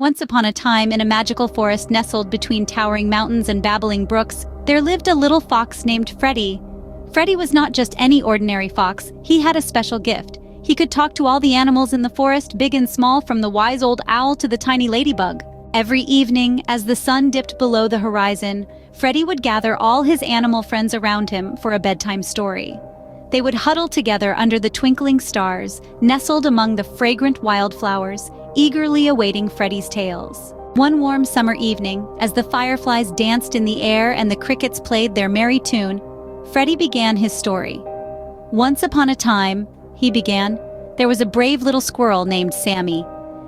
Once upon a time, in a magical forest nestled between towering mountains and babbling brooks, there lived a little fox named Freddy. Freddy was not just any ordinary fox, he had a special gift. He could talk to all the animals in the forest, big and small, from the wise old owl to the tiny ladybug. Every evening, as the sun dipped below the horizon, Freddy would gather all his animal friends around him for a bedtime story. They would huddle together under the twinkling stars, nestled among the fragrant wildflowers, eagerly awaiting Freddy's tales. One warm summer evening, as the fireflies danced in the air and the crickets played their merry tune, Freddy began his story. Once upon a time, he began, there was a brave little squirrel named Sammy.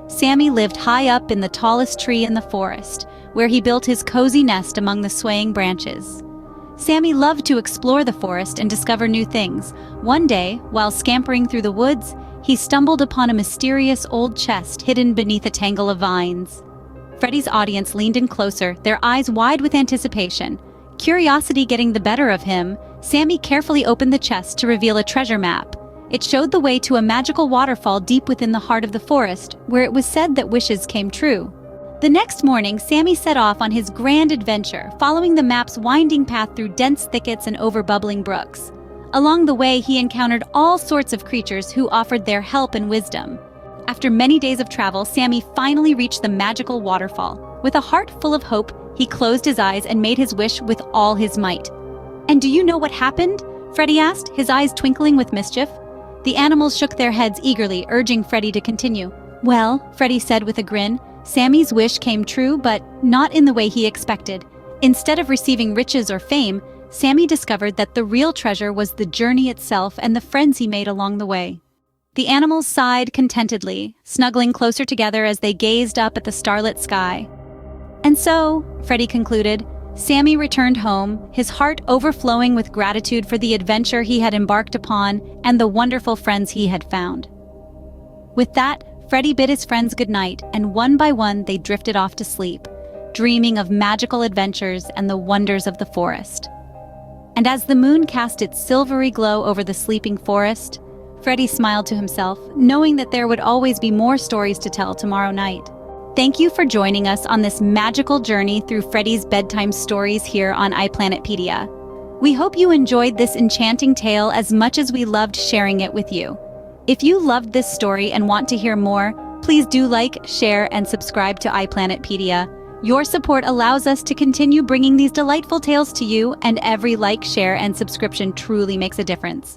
Sammy lived high up in the tallest tree in the forest, where he built his cozy nest among the swaying branches. Sammy loved to explore the forest and discover new things. One day, while scampering through the woods, he stumbled upon a mysterious old chest hidden beneath a tangle of vines. Freddy's audience leaned in closer, their eyes wide with anticipation. Curiosity getting the better of him, Sammy carefully opened the chest to reveal a treasure map. It showed the way to a magical waterfall deep within the heart of the forest, where it was said that wishes came true. The next morning, Sammy set off on his grand adventure, following the map's winding path through dense thickets and over bubbling brooks. Along the way, he encountered all sorts of creatures who offered their help and wisdom. After many days of travel, Sammy finally reached the magical waterfall. With a heart full of hope, he closed his eyes and made his wish with all his might. "And do you know what happened?" Freddy asked, his eyes twinkling with mischief. The animals shook their heads eagerly, urging Freddy to continue. "Well," Freddy said with a grin, "Sammy's wish came true, but not in the way he expected. Instead of receiving riches or fame, Sammy discovered that the real treasure was the journey itself and the friends he made along the way." The animals sighed contentedly, snuggling closer together as they gazed up at the starlit sky. And so, Freddy concluded, Sammy returned home, his heart overflowing with gratitude for the adventure he had embarked upon and the wonderful friends he had found. With that, Freddy bid his friends goodnight, and one by one they drifted off to sleep, dreaming of magical adventures and the wonders of the forest. And as the moon cast its silvery glow over the sleeping forest, Freddy smiled to himself, knowing that there would always be more stories to tell tomorrow night. Thank you for joining us on this magical journey through Freddy's bedtime stories here on iPlanetPedia. We hope you enjoyed this enchanting tale as much as we loved sharing it with you. If you loved this story and want to hear more, please do like, share, and subscribe to iPlanetPedia. Your support allows us to continue bringing these delightful tales to you, and every like, share, and subscription truly makes a difference.